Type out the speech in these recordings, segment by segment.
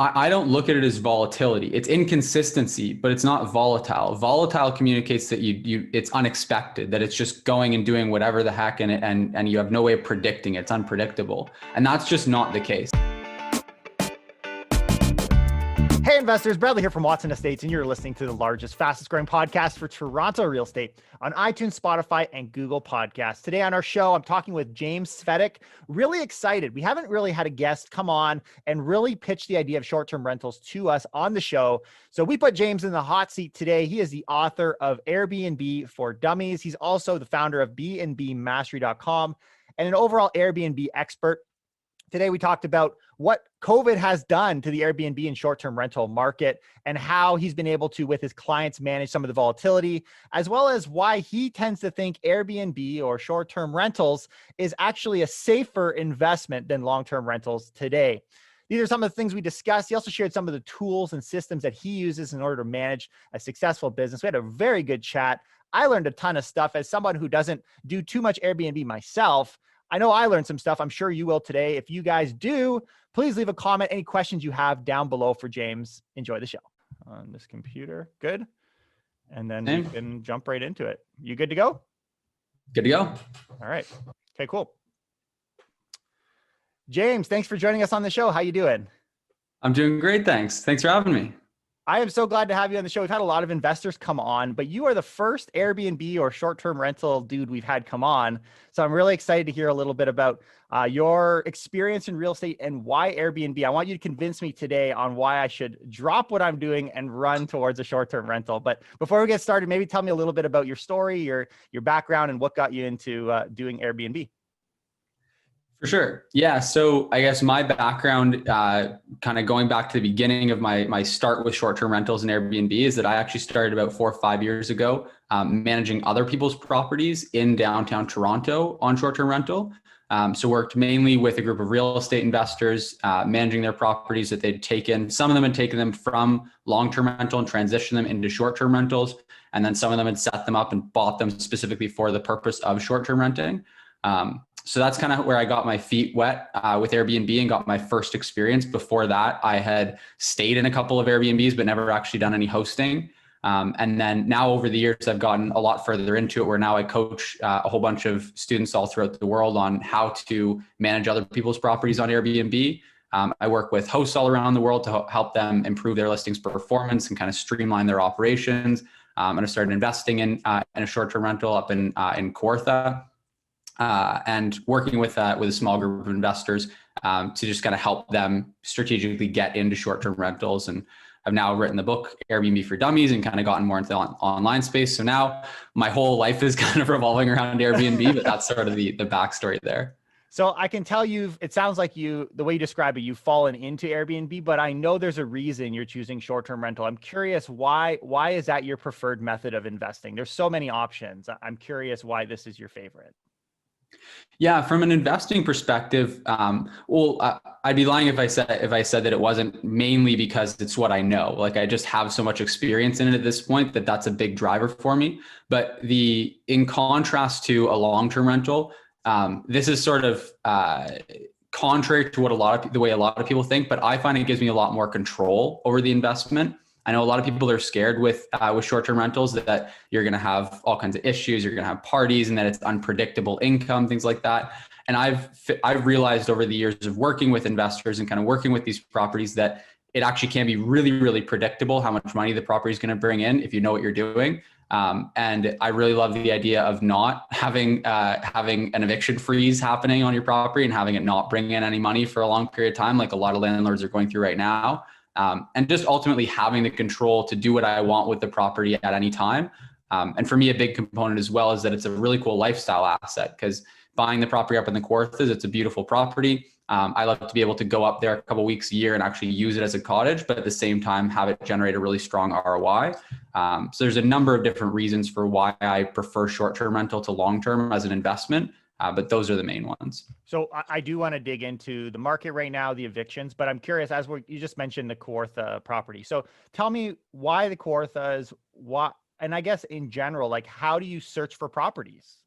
I don't look at it as volatility. It's inconsistency, but it's not volatile. Volatile communicates that it's unexpected, that it's just going and doing whatever the heck, and you have no way of predicting it. It's unpredictable. And that's just not the case. Hey investors, Bradley here from Watson Estates, and you're listening to the largest, fastest growing podcast for Toronto real estate on iTunes, Spotify, and Google Podcasts. Today on our show, I'm talking with James Svetec. Really excited. We haven't really had a guest come on and really pitch the idea of short-term rentals to us on the show. So we put James in the hot seat today. He is the author of Airbnb for Dummies. He's also the founder of BNB Mastery.com and an overall Airbnb expert. Today, we talked about what COVID has done to the Airbnb and short-term rental market and how he's been able to, with his clients, manage some of the volatility, as well as why he tends to think Airbnb or short-term rentals is actually a safer investment than long-term rentals today. These are some of the things we discussed. He also shared some of the tools and systems that he uses in order to manage a successful business. We had a very good chat. I learned a ton of stuff as someone who doesn't do too much Airbnb myself. I know I learned some stuff. I'm sure you will today. If you guys do, please leave a comment. Any questions you have down below for James. Enjoy the show. On this computer. Good. And then we can jump right into it. You good to go? Good to go. All right. Okay, cool. James, thanks for joining us on the show. How you doing? I'm doing great. Thanks. Thanks for having me. I am so glad to have you on the show. We've had a lot of investors come on, but you are the first Airbnb or short-term rental dude we've had come on. So I'm really excited to hear a little bit about your experience in real estate and why Airbnb. I want you to convince me today on why I should drop what I'm doing and run towards a short-term rental. But before we get started, maybe tell me a little bit about your story, your background, and what got you into doing Airbnb. For sure. Yeah. So I guess my background, kind of going back to the beginning of my start with short-term rentals and Airbnb, is that I actually started about 4 or 5 years ago, managing other people's properties in downtown Toronto on short-term rental. So worked mainly with a group of real estate investors, managing their properties that they'd taken. Some of them had taken them from long-term rental and transitioned them into short-term rentals. And then some of them had set them up and bought them specifically for the purpose of short-term renting. So that's kind of where I got my feet wet with Airbnb and got my first experience. Before that, I had stayed in a couple of Airbnbs, but never actually done any hosting. And then now over the years, I've gotten a lot further into it, where now I coach a whole bunch of students all throughout the world on how to manage other people's properties on Airbnb. I work with hosts all around the world to help them improve their listings performance and kind of streamline their operations. And I started investing in a short-term rental up in Kawartha. And working with a small group of investors to just kind of help them strategically get into short-term rentals. And I've now written the book Airbnb for Dummies and kind of gotten more into the online space. So now my whole life is kind of revolving around Airbnb, but that's sort of the backstory there. So I can tell it sounds like the way you describe it, you've fallen into Airbnb, but I know there's a reason you're choosing short-term rental. I'm curious, why is that your preferred method of investing? There's so many options. I'm curious why this is your favorite. Yeah, from an investing perspective, I'd be lying if I said that it wasn't mainly because it's what I know. Like, I just have so much experience in it at this point that that's a big driver for me. But in contrast to a long-term rental, this is sort of contrary to what the way a lot of people think. But I find it gives me a lot more control over the investment. I know a lot of people are scared with short-term rentals that you're going to have all kinds of issues, you're going to have parties, and that it's unpredictable income, things like that. And I've realized over the years of working with investors and kind of working with these properties that it actually can be really, really predictable how much money the property is going to bring in if you know what you're doing. And I really love the idea of not having an eviction freeze happening on your property and having it not bring in any money for a long period of time, like a lot of landlords are going through right now. And just ultimately having the control to do what I want with the property at any time. And for me, a big component as well is that it's a really cool lifestyle asset, because buying the property up in the Kawarthas, it's a beautiful property. I love to be able to go up there a couple of weeks a year and actually use it as a cottage, but at the same time, have it generate a really strong ROI. So there's a number of different reasons for why I prefer short-term rental to long-term as an investment. But those are the main ones. So I do want to dig into the market right now, the evictions, but I'm curious, you just mentioned the Kawartha property. So tell me why the Kawarthas, and I guess in general, like, how do you search for properties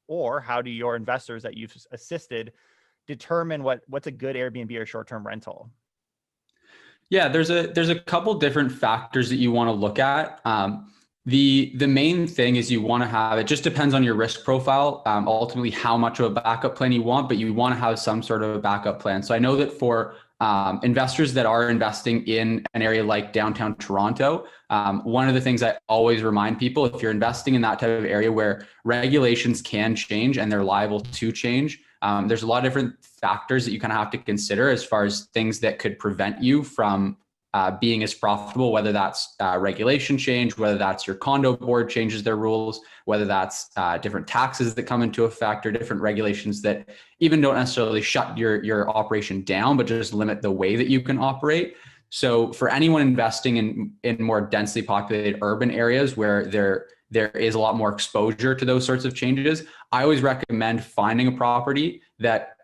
or how do your investors that you've assisted determine what's a good Airbnb or short-term rental? Yeah, there's a couple different factors that you want to look at. The main thing is you want to have, it just depends on your risk profile, ultimately how much of a backup plan you want, but you want to have some sort of a backup plan. So I know that for investors that are investing in an area like downtown Toronto, one of the things I always remind people, if you're investing in that type of area where regulations can change and they're liable to change, there's a lot of different factors that you kind of have to consider as far as things that could prevent you from being as profitable, whether that's regulation change, whether that's your condo board changes their rules, whether that's different taxes that come into effect or different regulations that even don't necessarily shut your operation down, but just limit the way that you can operate. So for anyone investing in more densely populated urban areas where there is a lot more exposure to those sorts of changes, I always recommend finding a property that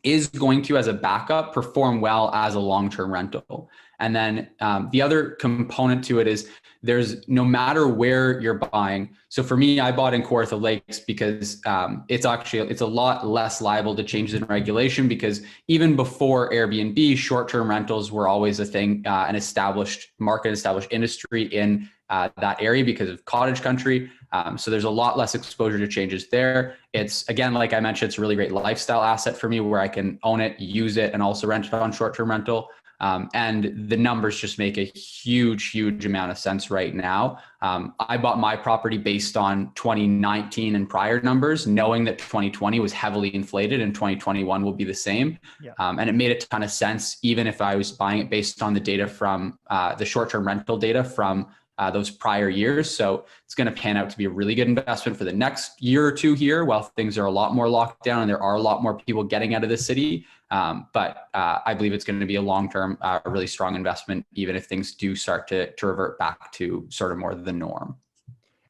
is going to, as a backup, perform well as a long-term rental. And then the other component to it is there's no matter where you're buying. So for me, I bought in Kawartha Lakes because it's a lot less liable to changes in regulation, because even before Airbnb, short-term rentals were always a thing, an established market, established industry in that area because of cottage country. So there's a lot less exposure to changes there. It's, again, like I mentioned, it's a really great lifestyle asset for me where I can own it, use it, and also rent it on short-term rental. And the numbers just make a huge amount of sense right now. I bought my property based on 2019 and prior numbers, knowing that 2020 was heavily inflated and 2021 will be the same. Yeah. And it made a ton of sense, even if I was buying it based on the data from the short-term rental data from those prior years. So it's going to pan out to be a really good investment for the next year or two here, while things are a lot more locked down and there are a lot more people getting out of the city. But I believe it's going to be a long-term, really strong investment, even if things do start to revert back to sort of more the norm.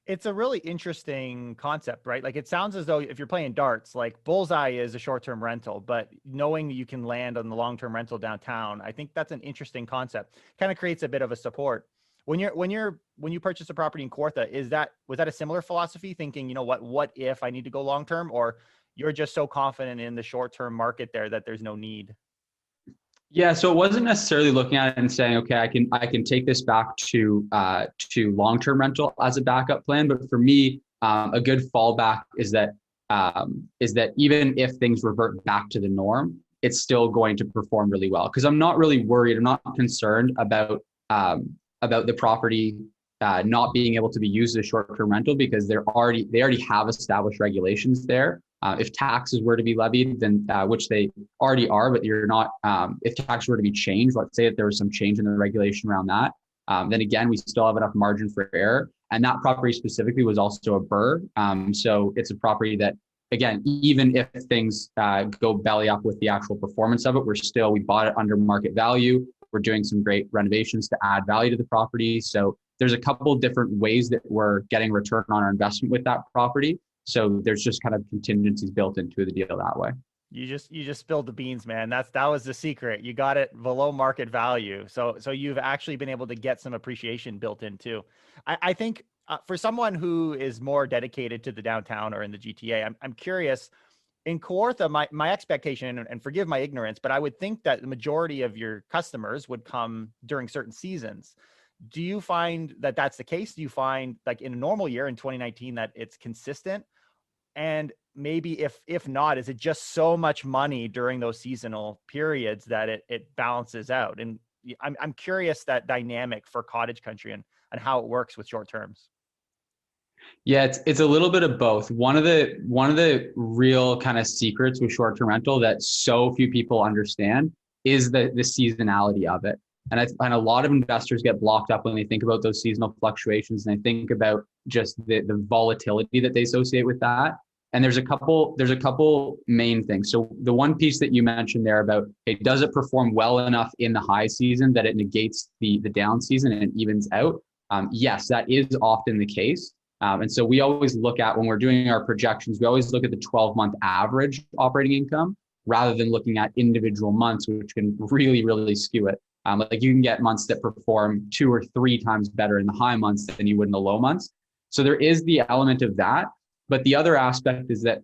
It's a really interesting concept, right? Like, it sounds as though if you're playing darts, like bullseye is a short-term rental, but knowing you can land on the long-term rental downtown, I think that's an interesting concept. Kind of creates a bit of a support. When you purchase a property in Kawartha, was that a similar philosophy, thinking, you know what if I need to go long-term, or you're just so confident in the short-term market there that there's no need? Yeah, so it wasn't necessarily looking at it and saying, okay, I can take this back to long-term rental as a backup plan. But for me, a good fallback is that even if things revert back to the norm, it's still going to perform really well, because I'm not really worried. I'm not concerned about the property not being able to be used as a short-term rental, because they already have established regulations there. If taxes were to be levied, then which they already are, but you're not. If taxes were to be changed, let's say that there was some change in the regulation around that, then again, we still have enough margin for error. And that property specifically was also a BRRRR. So it's a property that, again, even if things go belly up with the actual performance of it, we bought it under market value. We're doing some great renovations to add value to the property. So there's a couple of different ways that we're getting return on our investment with that property. So there's just kind of contingencies built into the deal that way. You just spilled the beans, man. That was the secret. You got it below market value. So you've actually been able to get some appreciation built in too. I think for someone who is more dedicated to the downtown or in the GTA, I'm curious. In Kawartha, my expectation, and forgive my ignorance, but I would think that the majority of your customers would come during certain seasons. Do you find that that's the case? Do you find, like, in a normal year in 2019 that it's consistent? And maybe if not, is it just so much money during those seasonal periods that it balances out? And I'm curious that dynamic for cottage country and how it works with short terms. Yeah, it's a little bit of both. One of the real kind of secrets with short-term rental that so few people understand is the seasonality of it. And I find a lot of investors get blocked up when they think about those seasonal fluctuations, and they think about just the volatility that they associate with that. And there's a couple main things. So the one piece that you mentioned there about, hey, does it perform well enough in the high season that it negates the down season and it evens out? Yes, that is often the case. And so we always look at, when we're doing our projections, we always look at the 12-month average operating income rather than looking at individual months, which can really skew it. Like, you can get months that perform 2 or 3 times better in the high months than you would in the low months. So there is the element of that. But the other aspect is that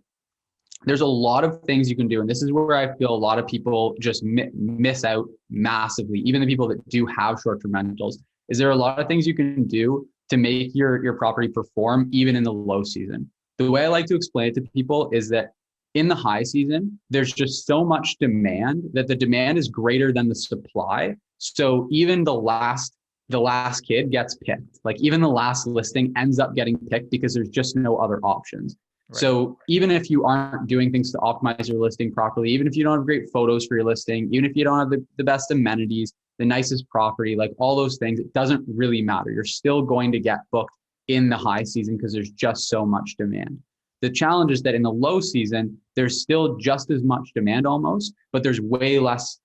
there's a lot of things you can do. And this is where I feel a lot of people just miss out massively. Even the people that do have short-term rentals, is there a lot of things you can do to make your property perform even in the low season. The way I like to explain it to people is that in the high season, there's just so much demand that the demand is greater than the supply. So even the last kid gets picked. Like even the last listing ends up getting picked because there's just no other options. Right. So even if you aren't doing things to optimize your listing properly, even if you don't have great photos for your listing, even if you don't have the best amenities, the nicest property, like all those things, it doesn't really matter. You're still going to get booked in the high season because there's just so much demand. The challenge is that in the low season, there's still just as much demand almost, but there's way less,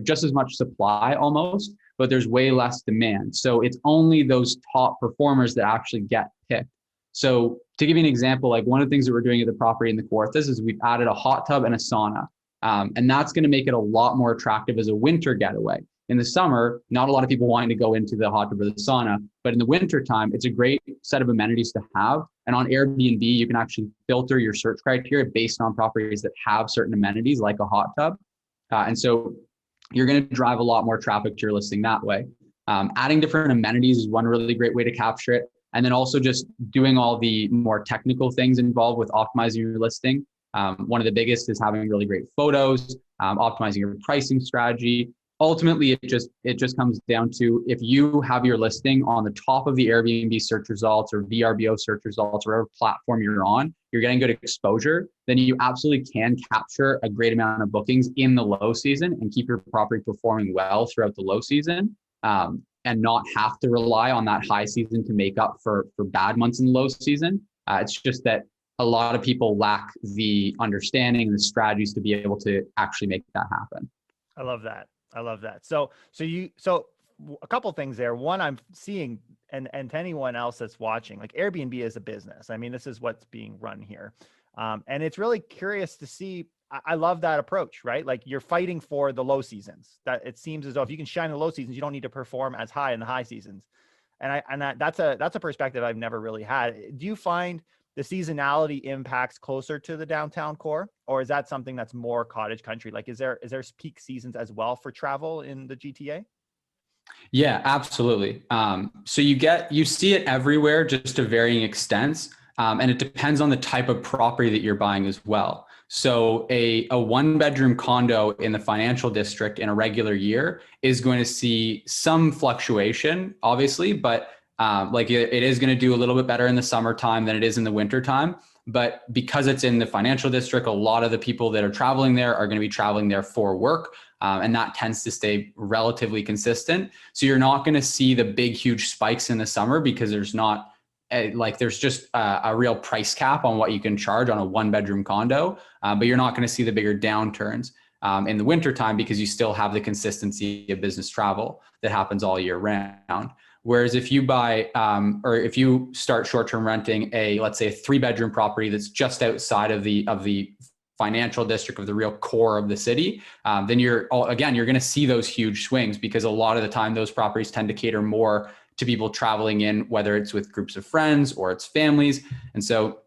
just as much supply almost, but there's way less demand. So it's only those top performers that actually get picked. So to give you an example, like one of the things that we're doing at the property in the Kawarthas is we've added a hot tub and a sauna. And that's going to make it a lot more attractive as a winter getaway. In the summer, not a lot of people wanting to go into the hot tub or the sauna, but in the winter time, it's a great set of amenities to have. And on Airbnb, you can actually filter your search criteria based on properties that have certain amenities like a hot tub. And so you're going to drive a lot more traffic to your listing that way. Adding different amenities is one really great way to capture it. And then also just doing all the more technical things involved with optimizing your listing. One of the biggest is having really great photos, optimizing your pricing strategy. Ultimately, it just comes down to if you have your listing on the top of the Airbnb search results or VRBO search results, whatever platform you're on, you're getting good exposure, then you absolutely can capture a great amount of bookings in the low season and keep your property performing well throughout the low season, and not have to rely on that high season to make up for bad months in the low season. It's just that a lot of people lack the understanding and the strategies to be able to actually make that happen. I love that. So a couple things there. One, I'm seeing, and to anyone else that's watching, like Airbnb is a business. I mean, this is what's being run here. And it's really curious to see. I love that approach, right? Like you're fighting for the low seasons. That it seems as though if you can shine in the low seasons, you don't need to perform as high in the high seasons. And that's a perspective I've never really had. Do you find the seasonality impacts closer to the downtown core, or is that something that's more cottage country? Like, is there peak seasons as well for travel in the GTA? Yeah, absolutely. So you see it everywhere, just to varying extents. And it depends on the type of property that you're buying as well. So a 1-bedroom condo in the financial district in a regular year is going to see some fluctuation, obviously, but like it is going to do a little bit better in the summertime than it is in the wintertime. But because it's in the financial district, a lot of the people that are traveling there are going to be traveling there for work. And that tends to stay relatively consistent. So you're not going to see the big, huge spikes in the summer because there's just a real price cap on what you can charge on a 1-bedroom condo. But you're not going to see the bigger downturns in the wintertime because you still have the consistency of business travel that happens all year round. Whereas if you buy or if you start short-term renting let's say a 3-bedroom property that's just outside of the financial district of the real core of the city, then you're going to see those huge swings because a lot of the time those properties tend to cater more to people traveling in, whether it's with groups of friends or it's families. And so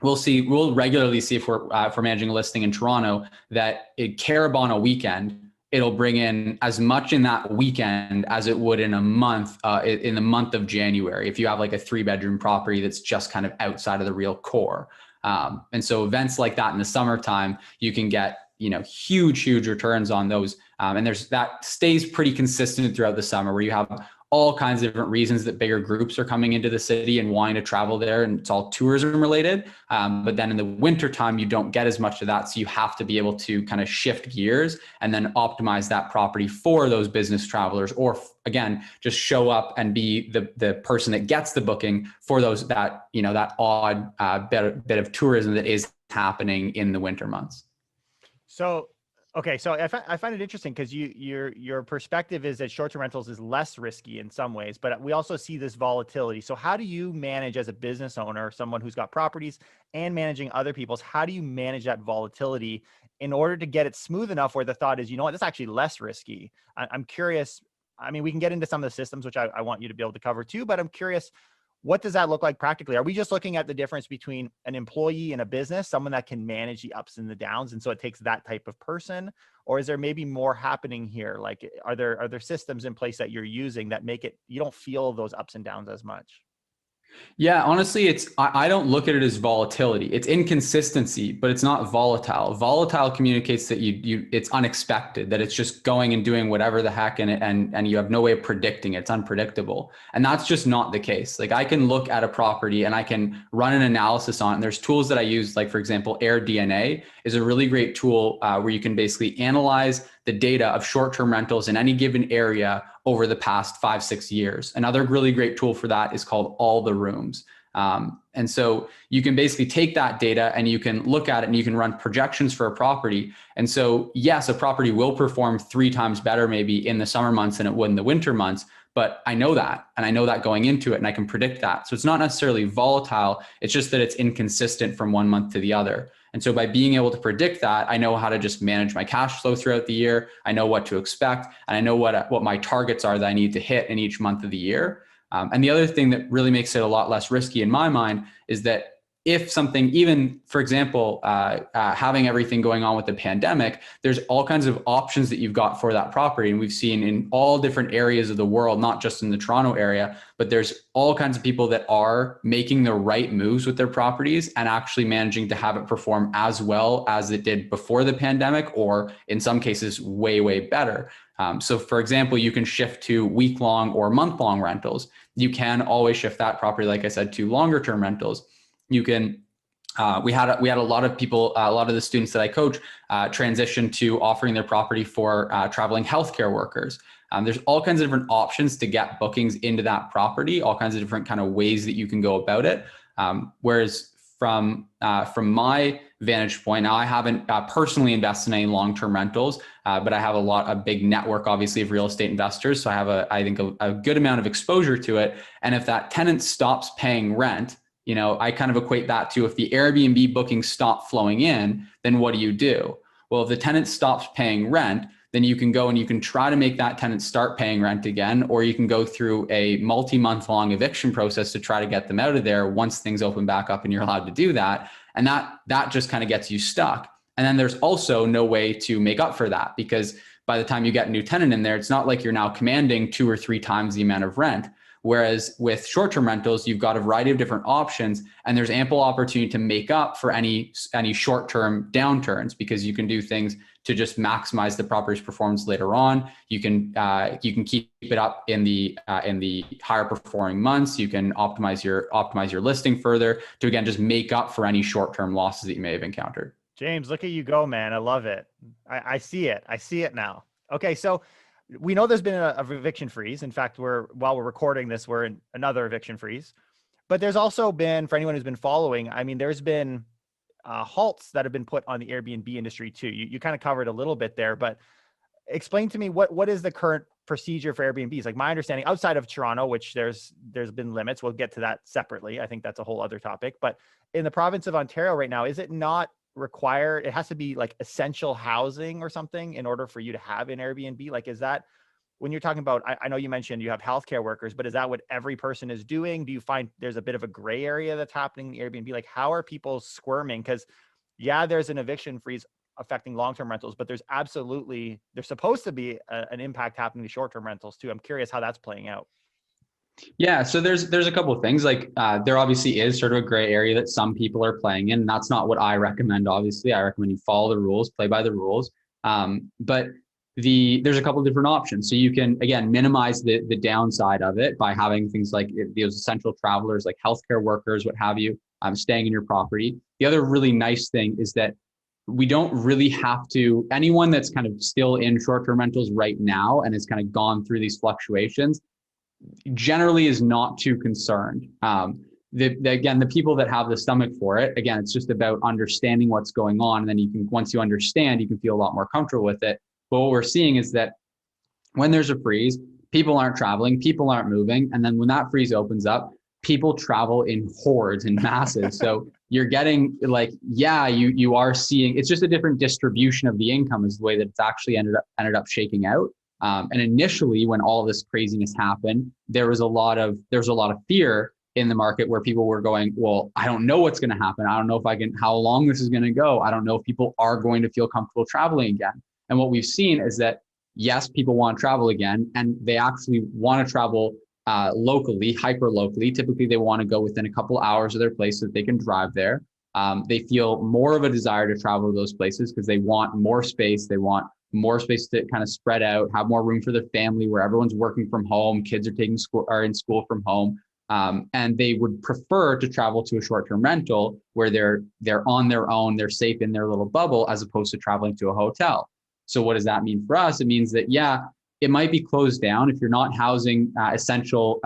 we'll regularly see if we're managing a listing in Toronto that at Carabana weekend, it'll bring in as much in that weekend as it would in a month, in the month of January, if you have like a 3-bedroom property that's just kind of outside of the real core. And so events like that in the summertime, you can get, huge returns on those. And that stays pretty consistent throughout the summer where you have all kinds of different reasons that bigger groups are coming into the city and wanting to travel there, and it's all tourism related. But then in the wintertime, you don't get as much of that. So you have to be able to kind of shift gears and then optimize that property for those business travelers, or again, just show up and be the person that gets the booking for that odd bit of tourism that is happening in the winter months. So, okay. So I find it interesting because your perspective is that short-term rentals is less risky in some ways, but we also see this volatility. So how do you manage as a business owner, someone who's got properties and managing other people's, how do you manage that volatility in order to get it smooth enough where the thought is, that's actually less risky? I'm curious. I mean, we can get into some of the systems, which I want you to be able to cover too, but I'm curious, what does that look like practically? Are we just looking at the difference between an employee and a business, someone that can manage the ups and the downs, and so it takes that type of person? Or is there maybe more happening here? Like, are there systems in place that you're using that make it, you don't feel those ups and downs as much? Yeah, honestly, I don't look at it as volatility. It's inconsistency, but it's not volatile. Volatile communicates that it's unexpected, that it's just going and doing whatever the heck, and you have no way of predicting it. It's unpredictable. And that's just not the case. Like, I can look at a property and I can run an analysis on it. And there's tools that I use, like for example, AirDNA is a really great tool where you can basically analyze the data of short-term rentals in any given area over the past 5-6 years. Another really great tool for that is called All the Rooms. And so you can basically take that data and you can look at it and you can run projections for a property. And so yes, a property will perform 3 times better maybe in the summer months than it would in the winter months, but I know that, and I know that going into it, and I can predict that. So it's not necessarily volatile. It's just that it's inconsistent from one month to the other. And so by being able to predict that, I know how to just manage my cash flow throughout the year. I know what to expect, and I know what my targets are that I need to hit in each month of the year. And the other thing that really makes it a lot less risky in my mind is that if something, even for example, having everything going on with the pandemic, there's all kinds of options that you've got for that property. And we've seen in all different areas of the world, not just in the Toronto area, but there's all kinds of people that are making the right moves with their properties and actually managing to have it perform as well as it did before the pandemic, or in some cases, way, way better. So for example, you can shift to week-long or month-long rentals. You can always shift that property, like I said, to longer-term rentals. You can, we had a lot of people, a lot of the students that I coach transition to offering their property for traveling healthcare workers. There's all kinds of different options to get bookings into that property, all kinds of different kind of ways that you can go about it. Whereas from my vantage point, now I haven't personally invested in any long-term rentals, but I have a big network, obviously, of real estate investors. So I have I think a good amount of exposure to it. And if that tenant stops paying rent, I kind of equate that to, if the Airbnb bookings stop flowing in, then what do? Well, if the tenant stops paying rent, then you can go and you can try to make that tenant start paying rent again, or you can go through a multi-month long eviction process to try to get them out of there once things open back up and you're allowed to do that. And that just kind of gets you stuck. And then there's also no way to make up for that, because by the time you get a new tenant in there, it's not like you're now commanding 2 or 3 times the amount of rent. Whereas with short-term rentals, you've got a variety of different options, and there's ample opportunity to make up for any short-term downturns, because you can do things to just maximize the property's performance later on. You can keep it up in the higher performing months. You can optimize your listing further to, again, just make up for any short-term losses that you may have encountered. James, look at you go, man. I love it. I see it. I see it now. Okay, so we know there's been a eviction freeze. In fact, while we're recording this, we're in another eviction freeze. But there's also been, for anyone who's been following, I mean, there's been halts that have been put on the Airbnb industry too. You kind of covered a little bit there, but explain to me what is the current procedure for Airbnbs? Like, my understanding, outside of Toronto, which there's been limits. We'll get to that separately. I think that's a whole other topic. But in the province of Ontario right now, is it not required? It has to be like essential housing or something in order for you to have an Airbnb? Like, is that, when you're talking about, I know you mentioned you have healthcare workers, but is that what every person is doing? Do you find there's a bit of a gray area that's happening in Airbnb? Like, how are people squirming? Because yeah, there's an eviction freeze affecting long-term rentals, but there's supposed to be an impact happening to short-term rentals too. I'm curious how that's playing out. Yeah, so there's a couple of things. Like there obviously is sort of a gray area that some people are playing in. And that's not what I recommend. Obviously, I recommend you follow the rules, play by the rules. But there's a couple of different options. So you can, again, minimize the downside of it by having things like those essential travelers, like healthcare workers, what have you, staying in your property. The other really nice thing is that we don't really have to, anyone that's kind of still in short-term rentals right now and has kind of gone through these fluctuations generally is not too concerned. Again, the people that have the stomach for it, again, it's just about understanding what's going on. And then once you understand, you can feel a lot more comfortable with it. But what we're seeing is that when there's a freeze, people aren't traveling, people aren't moving. And then when that freeze opens up, people travel in hordes and masses. So you're getting like, yeah, you are seeing, it's just a different distribution of the income is the way that it's actually ended up shaking out. And initially, when all this craziness happened, there was a lot of fear in the market where people were going, well, I don't know what's going to happen. I don't know if how long this is going to go. I don't know if people are going to feel comfortable traveling again. And what we've seen is that, yes, people want to travel again, and they actually want to travel locally, hyper locally. Typically, they want to go within a couple hours of their place so that they can drive there. They feel more of a desire to travel to those places because they want more space. They want more space to kind of spread out, have more room for their family, where everyone's working from home, kids are in school from home. And they would prefer to travel to a short-term rental where they're on their own, they're safe in their little bubble, as opposed to traveling to a hotel. So what does that mean for us? It means that, yeah, it might be closed down if you're not housing essential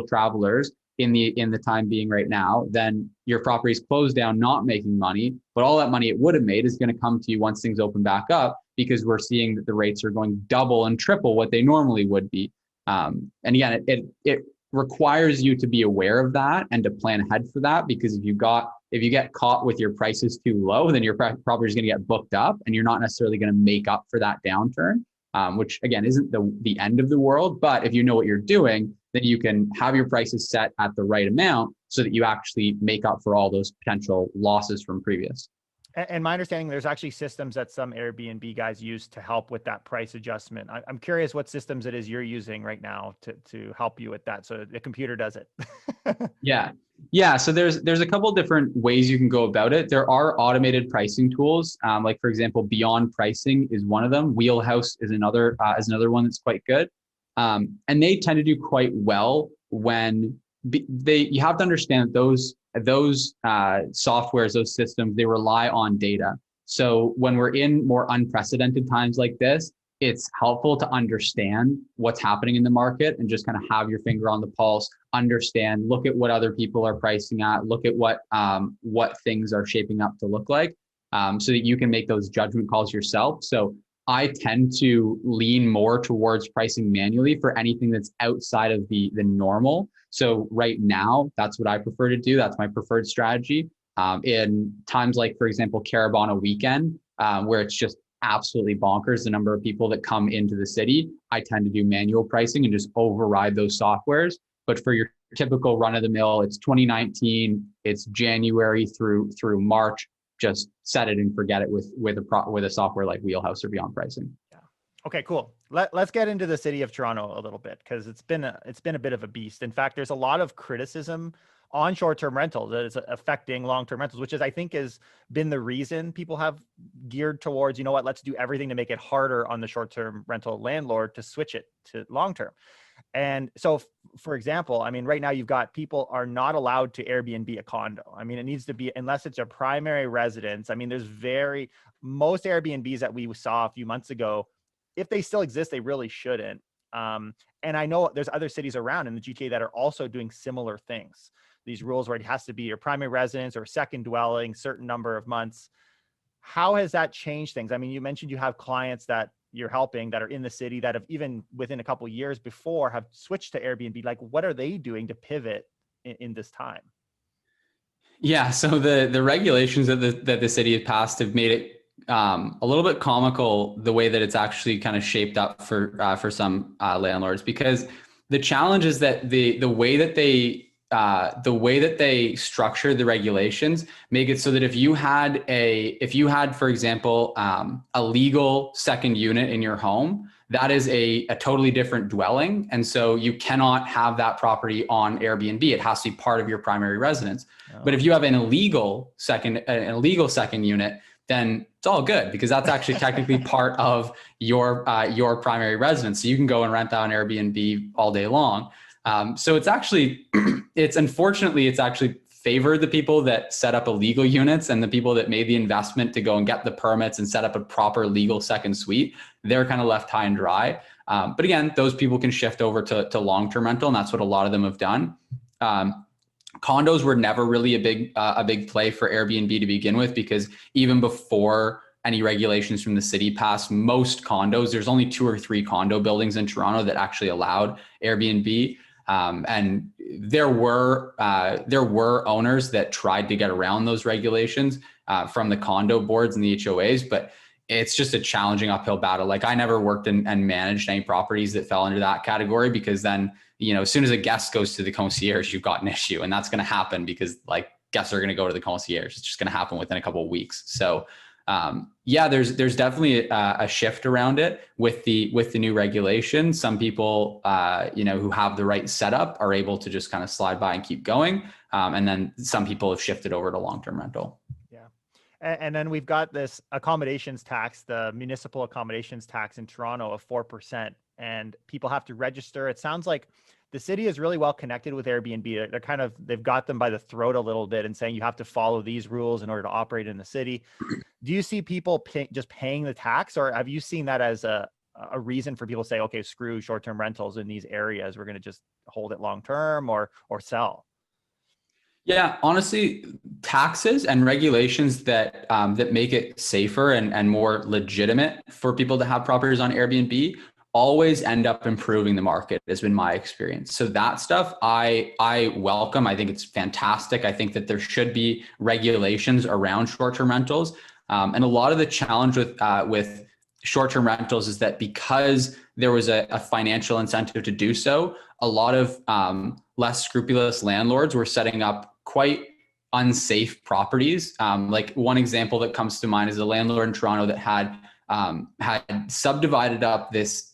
travelers in the time being right now. Then your property is closed down, not making money, but all that money it would have made is going to come to you once things open back up, because we're seeing that the rates are going double and triple what they normally would be. And again, it requires you to be aware of that and to plan ahead for that, because if you get caught with your prices too low, then your property is going to get booked up and you're not necessarily going to make up for that downturn, which again isn't the end of the world. But if you know what you're doing, then you can have your prices set at the right amount so that you actually make up for all those potential losses from previous. And my understanding, there's actually systems that some Airbnb guys use to help with that price adjustment. I'm curious what systems it is you're using right now to help you with that, so the computer does it. Yeah. So there's a couple different ways you can go about it. There are automated pricing tools, like for example, Beyond Pricing is one of them. Wheelhouse is another one that's quite good, and they tend to do quite well when you have to understand that those softwares, those systems, they rely on data. So when we're in more unprecedented times like this, it's helpful to understand what's happening in the market and just kind of have your finger on the pulse, understand, look at what other people are pricing at, look at what things are shaping up to look like, so that you can make those judgment calls yourself. So I tend to lean more towards pricing manually for anything that's outside of the normal. So right now, that's what I prefer to do. That's my preferred strategy. In times like, for example, Caravana weekend, where it's just absolutely bonkers, the number of people that come into the city, I tend to do manual pricing and just override those softwares. But for your typical run of the mill, it's 2019, it's January through March, just set it and forget it with a software like Wheelhouse or Beyond Pricing. Yeah. Okay, cool. Let's get into the city of Toronto a little bit, because it's been a bit of a beast. In fact, there's a lot of criticism on short-term rentals that is affecting long-term rentals, which has been the reason people have geared towards, let's do everything to make it harder on the short-term rental landlord to switch it to long-term. And so, for example, right now you've got people are not allowed to Airbnb a condo. It needs to be, unless it's a primary residence. There's most Airbnbs that we saw a few months ago, if they still exist, they really shouldn't. And I know there's other cities around in the GTA that are also doing similar things. These rules where it has to be your primary residence or second dwelling, certain number of months. How has that changed things? You mentioned you have clients that you're helping that are in the city that have, even within a couple of years before, have switched to Airbnb. Like, what are they doing to pivot in this time? Yeah, so the regulations that the city has passed have made it a little bit comical, the way that it's actually kind of shaped up for some landlords, because the challenge is that the way that they structure the regulations make it so that if you had, for example, a legal second unit in your home, that is a totally different dwelling. And so you cannot have that property on Airbnb. It has to be part of your primary residence. Oh. But if you have an illegal second unit, then it's all good, because that's actually technically part of your primary residence. So you can go and rent that on Airbnb all day long. So it's actually, unfortunately favored the people that set up illegal units, and the people that made the investment to go and get the permits and set up a proper legal second suite, they're kind of left high and dry. But again, those people can shift over to long-term rental, and that's what a lot of them have done. Condos were never really a big play for Airbnb to begin with, because even before any regulations from the city passed, most condos, there's only 2 or 3 condo buildings in Toronto that actually allowed Airbnb. And there were owners that tried to get around those regulations from the condo boards and the HOAs, but it's just a challenging uphill battle. Like I never worked and managed any properties that fell into that category, because then, as soon as a guest goes to the concierge, you've got an issue, and that's going to happen because like guests are going to go to the concierge. It's just going to happen within a couple of weeks. So there's definitely a shift around it with the new regulation. Some people, who have the right setup are able to just kind of slide by and keep going. And then some people have shifted over to long-term rental. And then we've got this accommodations tax, the Municipal Accommodations Tax in Toronto of 4%, and people have to register. It sounds like the city is really well connected with Airbnb. They've got them by the throat a little bit and saying you have to follow these rules in order to operate in the city. Do you see people just paying the tax, or have you seen that as a reason for people to say, okay, screw short-term rentals in these areas, we're going to just hold it long-term or sell? Yeah, honestly, taxes and regulations that make it safer and more legitimate for people to have properties on Airbnb always end up improving the market, has been my experience. So that stuff I welcome. I think it's fantastic. I think that there should be regulations around short-term rentals. And a lot of the challenge with short-term rentals is that because there was a financial incentive to do so, a lot of less scrupulous landlords were setting up quite unsafe properties. Like one example that comes to mind is a landlord in Toronto that had subdivided up this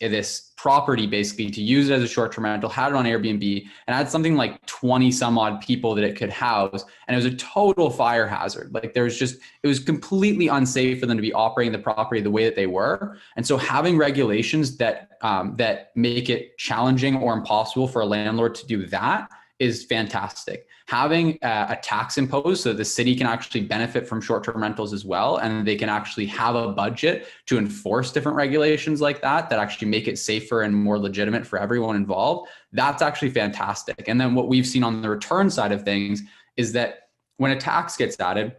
property basically to use it as a short-term rental, had it on Airbnb, and had something like 20 some odd people that it could house. And it was a total fire hazard. Like it was completely unsafe for them to be operating the property the way that they were. And so having regulations that make it challenging or impossible for a landlord to do that is fantastic. Having a tax imposed so the city can actually benefit from short-term rentals as well, and they can actually have a budget to enforce different regulations like that actually make it safer and more legitimate for everyone involved, that's actually fantastic. And then what we've seen on the return side of things is that when a tax gets added,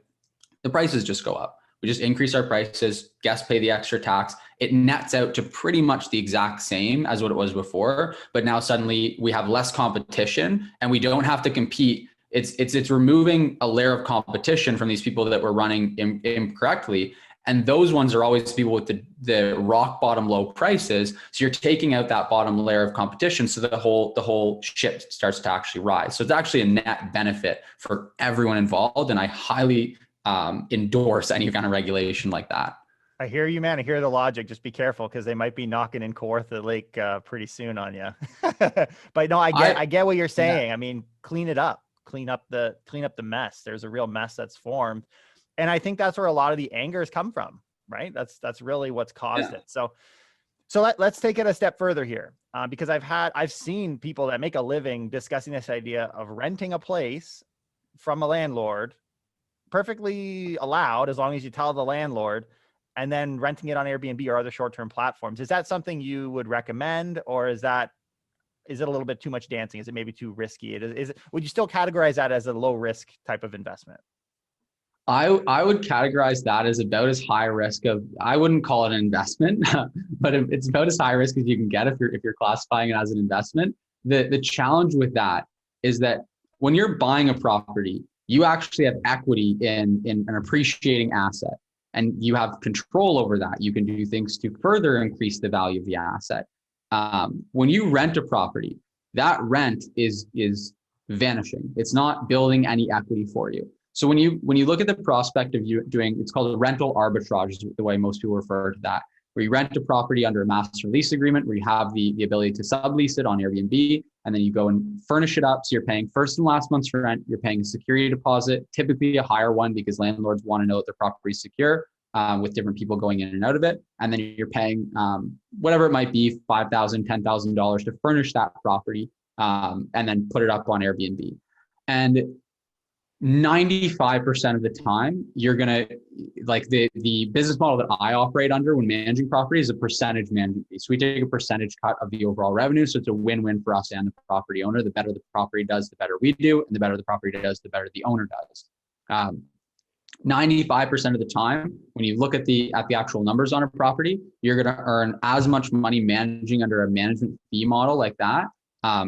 the prices just go up. We just increase our prices, guests pay the extra tax. It nets out to pretty much the exact same as what it was before, but now suddenly we have less competition and we don't have to compete. It's removing a layer of competition from these people that were running incorrectly. And those ones are always people with the rock bottom low prices. So you're taking out that bottom layer of competition. So the whole ship starts to actually rise. So it's actually a net benefit for everyone involved. And I highly endorse any kind of regulation like that. I hear you, man. I hear the logic. Just be careful because they might be knocking in Kawartha Lake pretty soon on you. But no, I get what you're saying. Yeah. I mean, clean it up, clean up the mess. There's a real mess that's formed. And I think that's where a lot of the anger has come from, right? That's really what's caused it. So let's take it a step further here, because I've seen people that make a living discussing this idea of renting a place from a landlord, perfectly allowed as long as you tell the landlord, and then renting it on Airbnb or other short-term platforms. Is that something you would recommend, or is it a little bit too much dancing? Is it maybe too risky? Would you still categorize that as a low risk type of investment? I would categorize that as about as high risk I wouldn't call it an investment, but it's about as high risk as you can get if you're classifying it as an investment. The challenge with that is that when you're buying a property, you actually have equity in an appreciating asset, and you have control over that. You can do things to further increase the value of the asset. When you rent a property, that rent is vanishing. It's not building any equity for you. So when you look at the prospect of you doing, it's called a rental arbitrage, is the way most people refer to that, where you rent a property under a master lease agreement, where you have the ability to sublease it on Airbnb, and then you go and furnish it up. So you're paying first and last month's rent, you're paying a security deposit, typically a higher one because landlords want to know that their property is secure, with different people going in and out of it. And then you're paying whatever it might be, $5,000, $10,000 to furnish that property, and then put it up on Airbnb. And 95% of the time, you're going to, like the business model that I operate under when managing property is a percentage management fee. So we take a percentage cut of the overall revenue. So it's a win-win for us and the property owner. The better the property does, the better we do. And the better the property does, the better the owner does. 95% of the time, when you look at the actual numbers on a property, you're going to earn as much money managing under a management fee model like that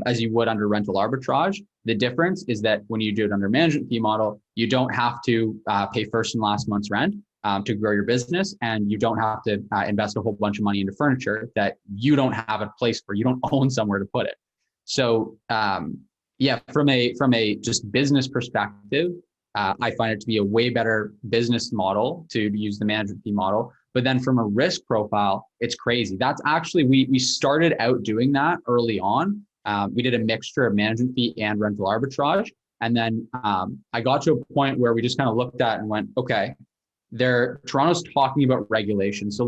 as you would under rental arbitrage. The difference is that when you do it under management fee model, you don't have to pay first and last month's rent. to grow your business, and you don't have to invest a whole bunch of money into furniture that you don't have a place for. You don't own somewhere to put it. So yeah, from a just business perspective, I find it to be a way better business model to use the management fee model. But then from a risk profile, it's crazy. That's actually, we started out doing that early on. We did a mixture of management fee and rental arbitrage. And then I got to a point where we just kind of looked at and went, okay, Toronto's talking about regulation. So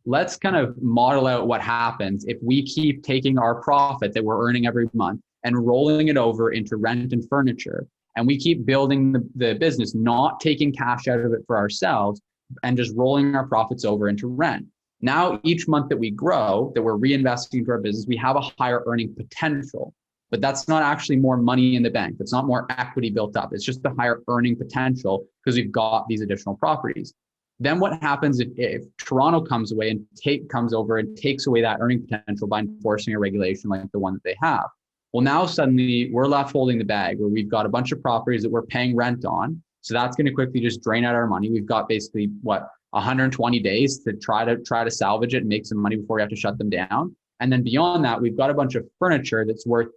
let's kind of model out what happens if we keep taking our profit that we're earning every month and rolling it over into rent and furniture. And we keep building the business, not taking cash out of it for ourselves and just rolling our profits over into rent. Now, each month that we grow, that we're reinvesting into our business, we have a higher earning potential. But that's not actually more money in the bank. That's not more equity built up. It's just the higher earning potential because we've got these additional properties. Then what happens if Toronto comes over and takes away that earning potential by enforcing a regulation like the one that they have? Well, now suddenly we're left holding the bag where we've got a bunch of properties that we're paying rent on. So that's going to quickly just drain out our money. We've got basically 120 days to try to salvage it and make some money before we have to shut them down. And then beyond that, we've got a bunch of furniture that's worth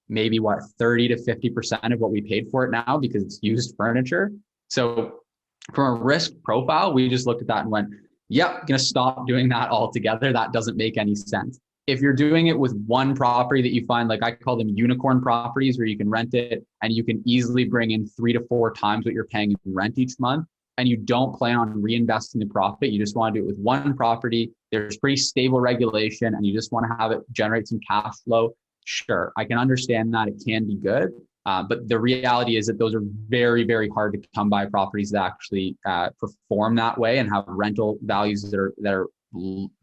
maybe 30 to 50% of what we paid for it now because it's used furniture. So from a risk profile, we just looked at that and went, yep, going to stop doing that altogether. That doesn't make any sense. If you're doing it with one property that you find, like I call them unicorn properties, where you can rent it and you can easily bring in 3 to 4 times what you're paying in rent each month, and you don't plan on reinvesting the profit, you just want to do it with one property, there's pretty stable regulation, and you just want to have it generate some cash flow, sure, I can understand that. It can be good. But the reality is that those are very, very hard to come by properties that actually perform that way and have rental values that are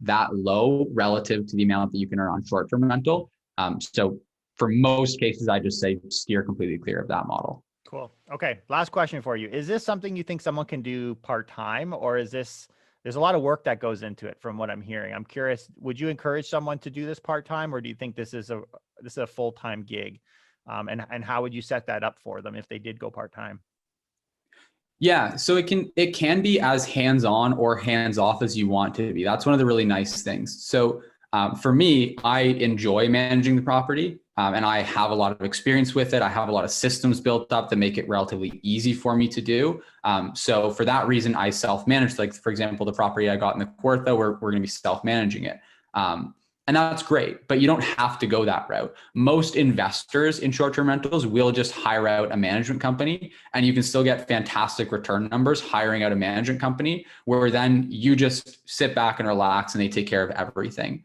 that low relative to the amount that you can earn on short-term rental. So for most cases, I just say steer completely clear of that model. Cool. Okay. Last question for you. Is this something you think someone can do part-time, or there's a lot of work that goes into it from what I'm hearing? I'm curious, would you encourage someone to do this part-time, or do you think this is a full-time gig? And how would you set that up for them if they did go part-time? Yeah, so it can be as hands-on or hands-off as you want to be. That's one of the really nice things. So for me, I enjoy managing the property, and I have a lot of experience with it. I have a lot of systems built up that make it relatively easy for me to do. So for that reason, I self-manage. Like, for example, the property I got in the Kawartha, we're going to be self-managing it. And that's great, but you don't have to go that route. Most investors in short-term rentals will just hire out a management company, and you can still get fantastic return numbers hiring out a management company, where then you just sit back and relax and they take care of everything.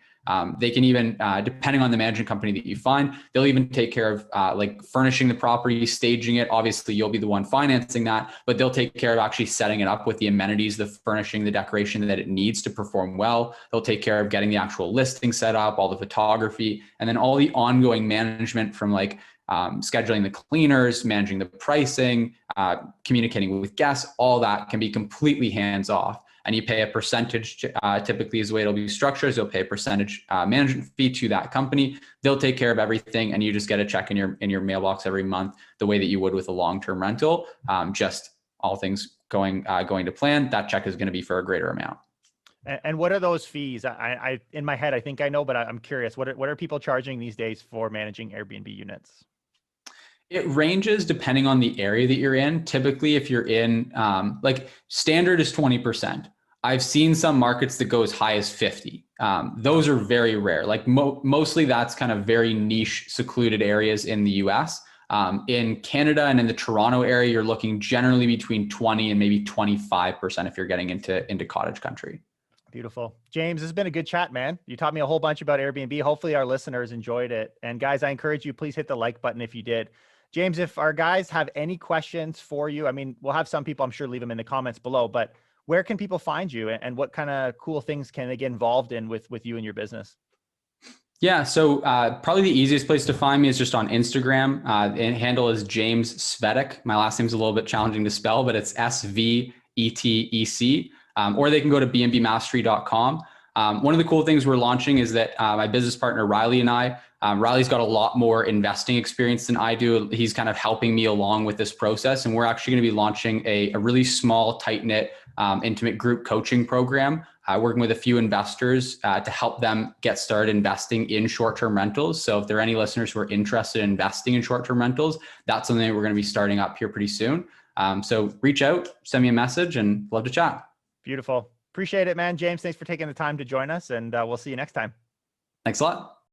They can even, depending on the management company that you find, they'll even take care of like furnishing the property, staging it. Obviously, you'll be the one financing that, but they'll take care of actually setting it up with the amenities, the furnishing, the decoration that it needs to perform well. They'll take care of getting the actual listing set up, all the photography, and then all the ongoing management from like scheduling the cleaners, managing the pricing, communicating with guests. All that can be completely hands off. And you pay a percentage, typically is the way it'll be structured. You'll pay a percentage management fee to that company. They'll take care of everything, and you just get a check in your mailbox every month, the way that you would with a long-term rental. Just all things going to plan, that check is going to be for a greater amount. And what are those fees? I in my head, I think I know, but I'm curious. What are people charging these days for managing Airbnb units? It ranges depending on the area that you're in. Typically, if you're in, like standard is 20%. I've seen some markets that go as high as 50. Those are very rare. Like mostly that's kind of very niche, secluded areas in the US. In Canada and in the Toronto area, you're looking generally between 20 and maybe 25% if you're getting into cottage country. Beautiful. James, this has been a good chat, man. You taught me a whole bunch about Airbnb. Hopefully our listeners enjoyed it. And guys, I encourage you, please hit the like button if you did. James, if our guys have any questions for you, I mean, we'll have some people, I'm sure, leave them in the comments below, but where can people find you, and what kind of cool things can they get involved in with you and your business? Yeah, so probably the easiest place to find me is just on Instagram. And handle is James Svetec. My last name is a little bit challenging to spell, but it's SVETEC. Or they can go to bnbmastery.com. One of the cool things we're launching is that my business partner, Riley, and I, Riley's got a lot more investing experience than I do. He's kind of helping me along with this process. And we're actually going to be launching a really small, tight-knit intimate group coaching program, working with a few investors to help them get started investing in short-term rentals. So if there are any listeners who are interested in investing in short-term rentals, that's something that we're going to be starting up here pretty soon. So reach out, send me a message, and love to chat. Beautiful. Appreciate it, man. James, thanks for taking the time to join us, and we'll see you next time. Thanks a lot.